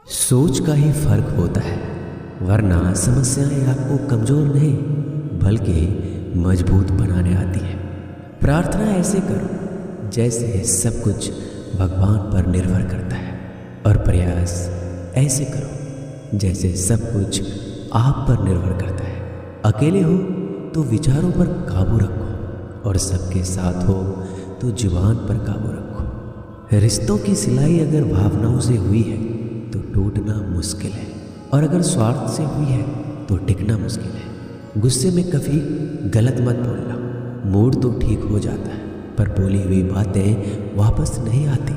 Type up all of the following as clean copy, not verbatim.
सोच का ही फर्क होता है, वरना समस्याएं आपको कमजोर नहीं बल्कि मजबूत बनाने आती है। प्रार्थना ऐसे करो जैसे सब कुछ भगवान पर निर्भर करता है, और प्रयास ऐसे करो जैसे सब कुछ आप पर निर्भर करता है। अकेले हो तो विचारों पर काबू रखो, और सबके साथ हो तो जुबान पर काबू रखो। रिश्तों की सिलाई अगर भावनाओं से हुई है तो टूटना मुश्किल है, और अगर स्वार्थ से हुई है तो टिकना मुश्किल है। गुस्से में कभी गलत मत बोलना। मूड तो ठीक हो जाता है, पर बोली हुई बातें वापस नहीं आती।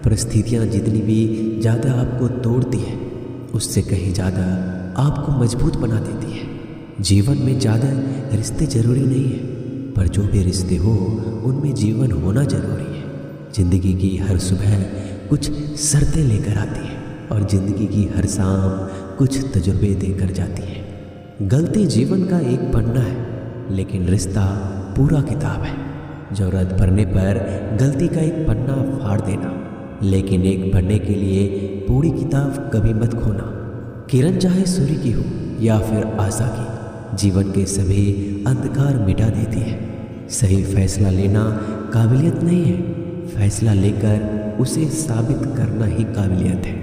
परिस्थितियाँ जितनी भी ज़्यादा आपको तोड़ती हैं, उससे कहीं ज़्यादा आपको मजबूत बना देती है। जीवन में ज़्यादा रिश्ते ज़रूरी नहीं है, पर जो भी रिश्ते हो उनमें जीवन होना ज़रूरी है। ज़िंदगी की हर सुबह कुछ शर्तें लेकर आती है, और ज़िंदगी की हर शाम कुछ तजुर्बे देकर जाती है। गलती जीवन का एक पन्ना है, लेकिन रिश्ता पूरा किताब है। ज़रूरत पड़ने पर गलती का एक पन्ना फाड़ देना, लेकिन एक पन्ने के लिए पूरी किताब कभी मत खोना। किरण चाहे सूर्य की हो या फिर आशा की, जीवन के सभी अंधकार मिटा देती है। सही फैसला लेना काबिलियत नहीं है, फैसला लेकर उसे साबित करना ही काबिलियत है।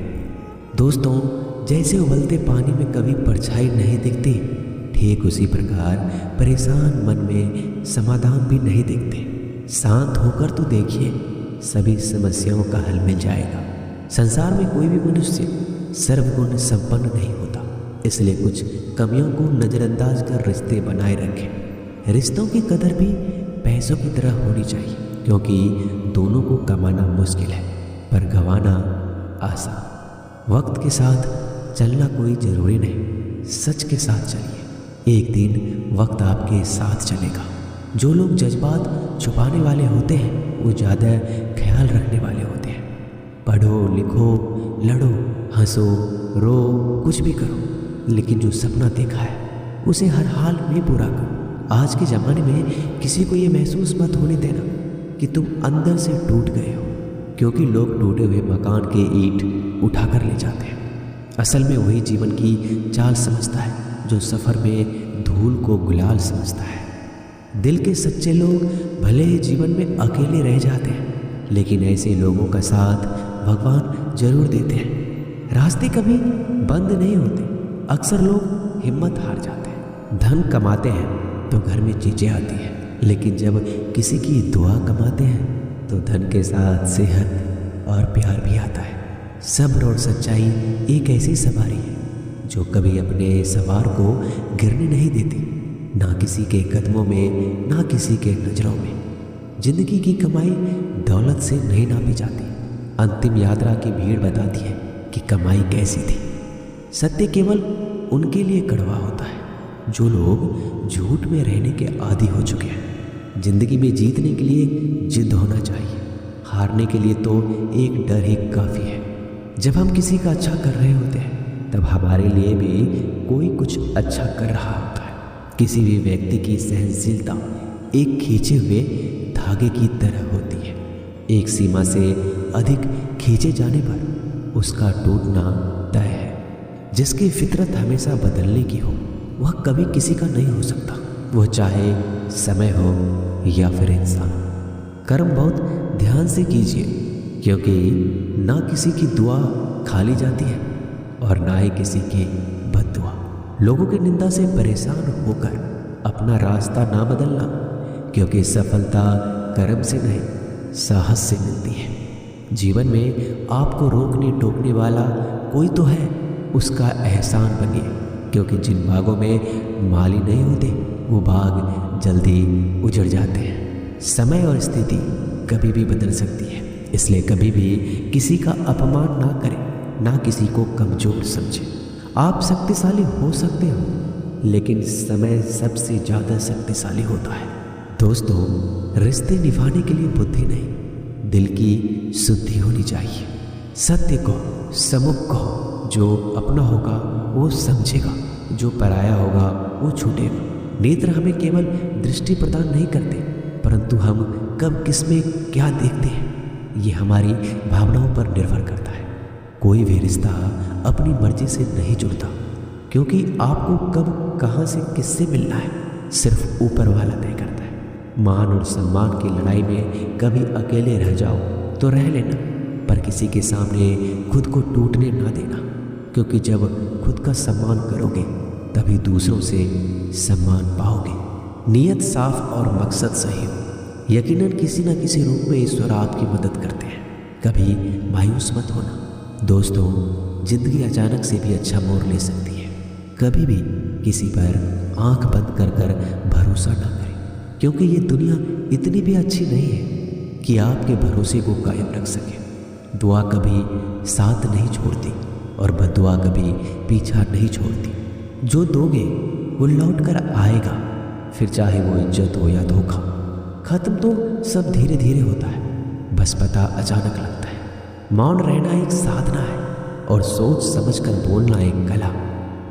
दोस्तों, जैसे उबलते पानी में कभी परछाई नहीं दिखती, ठीक उसी प्रकार परेशान मन में समाधान भी नहीं दिखते। शांत होकर तो देखिए, सभी समस्याओं का हल मिल जाएगा। संसार में कोई भी मनुष्य सर्वगुण संपन्न नहीं होता, इसलिए कुछ कमियों को नज़रअंदाज कर रिश्ते बनाए रखें। रिश्तों की कदर भी पैसों की तरह होनी चाहिए, क्योंकि दोनों को कमाना मुश्किल है, पर गंवाना आसान। वक्त के साथ चलना कोई ज़रूरी नहीं, सच के साथ चलिए, एक दिन वक्त आपके साथ चलेगा। जो लोग जज्बात छुपाने वाले होते हैं वो ज़्यादा ख्याल रखने वाले होते हैं। पढ़ो, लिखो, लड़ो, हंसो, रो, कुछ भी करो, लेकिन जो सपना देखा है उसे हर हाल में पूरा करो। आज के ज़माने में किसी को ये महसूस मत होने देना कि तुम अंदर से टूट गए हो, क्योंकि लोग टूटे हुए मकान के ईंट उठा कर ले जाते हैं। असल में वही जीवन की चाल समझता है जो सफ़र में धूल को गुलाल समझता है। दिल के सच्चे लोग भले ही जीवन में अकेले रह जाते हैं, लेकिन ऐसे लोगों का साथ भगवान जरूर देते हैं। रास्ते कभी बंद नहीं होते, अक्सर लोग हिम्मत हार जाते हैं। धन कमाते हैं तो घर में चीज़ें आती हैं, लेकिन जब किसी की दुआ कमाते हैं तो धन के साथ सेहत और प्यार भी आता है। सब्र और सच्चाई एक ऐसी सवारी है जो कभी अपने सवार को गिरने नहीं देती, ना किसी के कदमों में, ना किसी के नज़रों में। जिंदगी की कमाई दौलत से नहीं नापी जाती, अंतिम यात्रा की भीड़ बताती है कि कमाई कैसी थी। सत्य केवल उनके लिए कड़वा होता है जो लोग झूठ में रहने के आदी हो चुके हैं। जिंदगी में जीतने के लिए जिद होना चाहिए, हारने के लिए तो एक डर ही काफ़ी है। जब हम किसी का अच्छा कर रहे होते हैं तब हमारे लिए भी कोई कुछ अच्छा कर रहा होता है। किसी भी व्यक्ति की सहनशीलता एक खींचे हुए धागे की तरह होती है। एक सीमा से अधिक खींचे जाने पर उसका टूटना तय है। जिसकी फितरत हमेशा बदलने की हो वह कभी किसी का नहीं हो सकता, वो चाहे समय हो या फिर इंसान। कर्म बहुत ध्यान से कीजिए, क्योंकि ना किसी की दुआ खाली जाती है और ना ही किसी की बद्दुआ। लोगों की निंदा से परेशान होकर अपना रास्ता ना बदलना, क्योंकि सफलता कर्म से नहीं साहस से मिलती है। जीवन में आपको रोकने टोकने वाला कोई तो है, उसका एहसान बनिए, क्योंकि जिन बागों में माली नहीं होते वो बाग जल्दी उजड़ जाते हैं। समय और स्थिति कभी भी बदल सकती है, इसलिए कभी भी किसी का अपमान ना करें, ना किसी को कमजोर समझें। आप शक्तिशाली हो सकते हो, लेकिन समय सबसे ज़्यादा शक्तिशाली होता है। दोस्तों, रिश्ते निभाने के लिए बुद्धि नहीं, दिल की शुद्धि होनी चाहिए। सत्य कहो, सम्मुख कहो। जो अपना होगा वो समझेगा, जो पराया होगा वो छूटेगा। नेत्र हमें केवल दृष्टि प्रदान नहीं करते, परंतु हम कब किस में क्या देखते हैं ये हमारी भावनाओं पर निर्भर करता है। कोई भी रिश्ता अपनी मर्जी से नहीं जुड़ता, क्योंकि आपको कब कहाँ से किससे मिलना है सिर्फ ऊपर वाला तय करता है। मान और सम्मान की लड़ाई में कभी अकेले रह जाओ तो रह लेना, पर किसी के सामने खुद को टूटने ना देना, क्योंकि जब खुद का सम्मान करोगे तभी दूसरों से सम्मान पाओगे। नीयत साफ और मकसद सही हो, यकीनन किसी न किसी रूप में ईश्वर आपकी मदद करते हैं। कभी मायूस मत होना दोस्तों, जिंदगी अचानक से भी अच्छा मोड़ ले सकती है। कभी भी किसी पर आंख बंद कर कर भरोसा ना करें, क्योंकि ये दुनिया इतनी भी अच्छी नहीं है कि आपके भरोसे को कायम रख सके। दुआ कभी साथ नहीं छोड़ती और बद्दुआ कभी पीछा नहीं छोड़ती। जो दोगे वो लौट कर आएगा, फिर चाहे वो इज्जत हो या धोखा। खत्म तो सब धीरे धीरे होता है, बस पता अचानक लगता है। मौन रहना एक साधना है और सोच समझकर बोलना एक कला।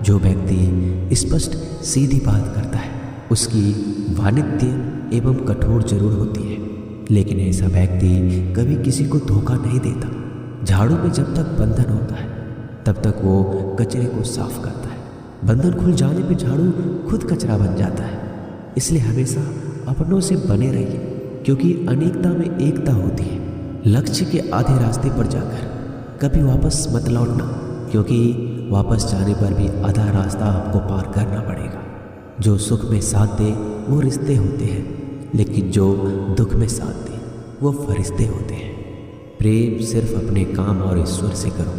जो व्यक्ति स्पष्ट सीधी बात करता है उसकी वाणिज्य एवं कठोर जरूर होती है, लेकिन ऐसा व्यक्ति कभी किसी को धोखा नहीं देता। झाड़ू में जब तक बंधन होता है तब तक वो कचरे को साफ करता है। बंधन खुल जाने पे झाड़ू खुद कचरा बन जाता है। इसलिए हमेशा अपनों से बने रहिए, क्योंकि अनेकता में एकता होती है। लक्ष्य के आधे रास्ते पर जाकर कभी वापस मत लौटना, क्योंकि वापस जाने पर भी आधा रास्ता आपको पार करना पड़ेगा। जो सुख में साथ दे वो रिश्ते होते हैं, लेकिन जो दुख में साथ दे वो फरिश्ते होते हैं। प्रेम सिर्फ अपने काम और ईश्वर से करो,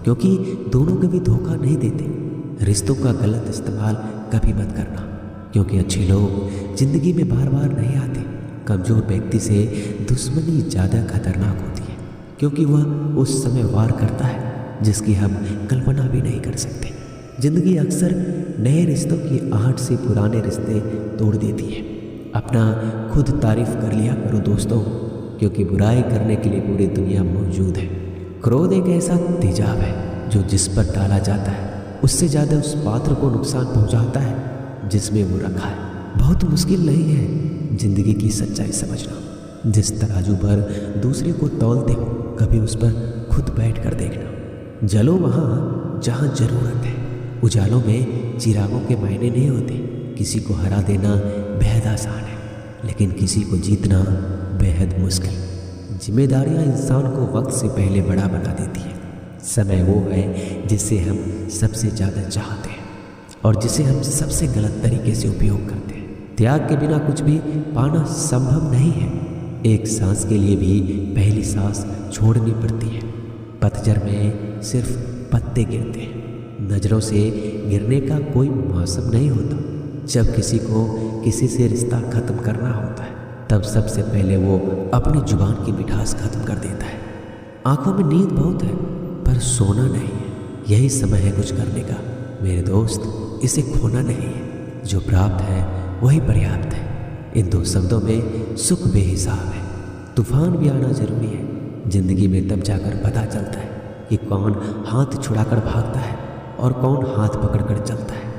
क्योंकि दोनों कभी धोखा नहीं देते। रिश्तों का गलत इस्तेमाल कभी मत करना, क्योंकि अच्छे लोग जिंदगी में बार बार नहीं आते। कमज़ोर व्यक्ति से दुश्मनी ज़्यादा खतरनाक होती है, क्योंकि वह उस समय वार करता है जिसकी हम कल्पना भी नहीं कर सकते। जिंदगी अक्सर नए रिश्तों की आहट से पुराने रिश्ते तोड़ देती है। अपना खुद तारीफ कर लिया करो दोस्तों, क्योंकि बुराई करने के लिए पूरी दुनिया मौजूद है। क्रोध एक ऐसा तेजाब है जो जिस पर डाला जाता है उससे ज़्यादा उस पात्र को नुकसान पहुंचाता है जिसमें वो रखा है। बहुत मुश्किल नहीं है जिंदगी की सच्चाई समझना। जिस तराजू पर दूसरे को तौलते हो कभी उस पर खुद बैठ कर देखना। जलो वहाँ जहाँ जरूरत है। उजालों में चिरागों के मायने नहीं होते। किसी को हरा देना बेहद आसान है, लेकिन किसी को जीतना बेहद मुश्किल। जिम्मेदारियाँ इंसान को वक्त से पहले बड़ा बना देती है। समय वो है जिसे हम सबसे ज़्यादा चाहते हैं और जिसे हम सबसे गलत तरीके से उपयोग करते हैं। त्याग के बिना कुछ भी पाना संभव नहीं है। एक सांस के लिए भी पहली सांस छोड़नी पड़ती है। पतझड़ में सिर्फ पत्ते गिरते हैं। नज़रों से गिरने का कोई मौसम नहीं होता। जब किसी को किसी से रिश्ता ख़त्म करना होता है तब सबसे पहले वो अपनी जुबान की मिठास ख़त्म कर देता है। आंखों में नींद बहुत है पर सोना नहीं है। यही समय है कुछ करने का मेरे दोस्त, इसे खोना नहीं है। जो प्राप्त है वही पर्याप्त है। इन दो शब्दों में सुख बेहिसाब है। तूफान भी आना जरूरी है। जिंदगी में तब जाकर पता चलता है कि कौन हाथ छुड़ाकर भागता है और कौन हाथ पकड़कर चलता है।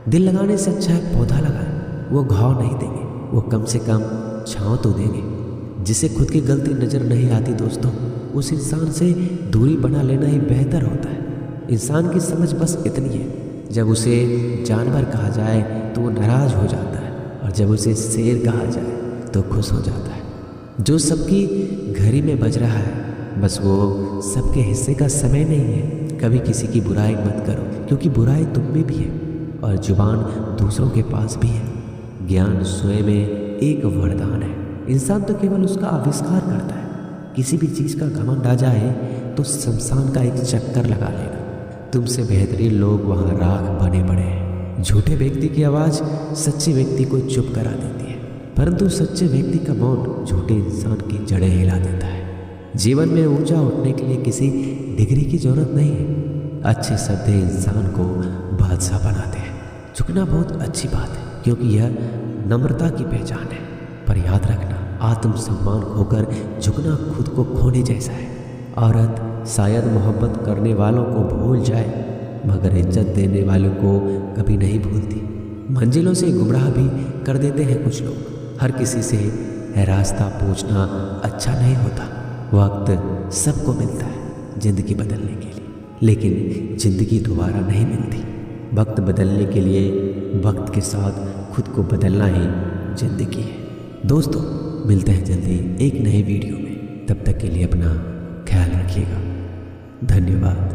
दिल लगाने से अच्छा है पौधा लगाए। वो घाव नहीं देंगे, वो कम से कम छाँव तो देंगे। जिसे खुद की गलती नज़र नहीं आती दोस्तों, उस इंसान से दूरी बना लेना ही बेहतर होता है। इंसान की समझ बस इतनी है, जब उसे जानवर कहा जाए तो वो नाराज़ हो जाता है और जब उसे शेर कहा जाए तो खुश हो जाता है। जो सबकी घड़ी में बज रहा है बस वो सबके हिस्से का समय नहीं है। कभी किसी की बुराई मत करो, क्योंकि बुराई तुम में भी है और जुबान दूसरों के पास भी है। ज्ञान स्वयं में एक वरदान है। इंसान तो केवल उसका आविष्कार करता है। किसी भी चीज़ का घमंड आ जाए तो शमशान का एक चक्कर लगा लेना। तुमसे बेहतरीन लोग वहाँ राख बने पड़े हैं। झूठे व्यक्ति की आवाज़ सच्चे व्यक्ति को चुप करा देती है, परंतु सच्चे व्यक्ति का मौन झूठे इंसान की जड़ें हिला देता है। जीवन में ऊंचा उठने के लिए किसी डिग्री की जरूरत नहीं है। अच्छे शब्द इंसान को बादशाह बनाते हैं। झुकना बहुत अच्छी बात है, क्योंकि यह नम्रता की पहचान है। पर याद रखना, आत्मसम्मान खोकर झुकना खुद को खोने जैसा है। औरत शायद मोहब्बत करने वालों को भूल जाए, मगर इज्जत देने वालों को कभी नहीं भूलती। मंजिलों से गुमराह भी कर देते हैं कुछ लोग। हर किसी से रास्ता पूछना अच्छा नहीं होता। वक्त सबको मिलता है जिंदगी बदलने के लिए। लेकिन ज़िंदगी दोबारा नहीं मिलती। वक्त बदलने के लिए वक्त के साथ खुद को बदलना ही ज़िंदगी है। दोस्तों, मिलते हैं जल्दी एक नए वीडियो में। तब तक के लिए अपना ख्याल रखिएगा। धन्यवाद।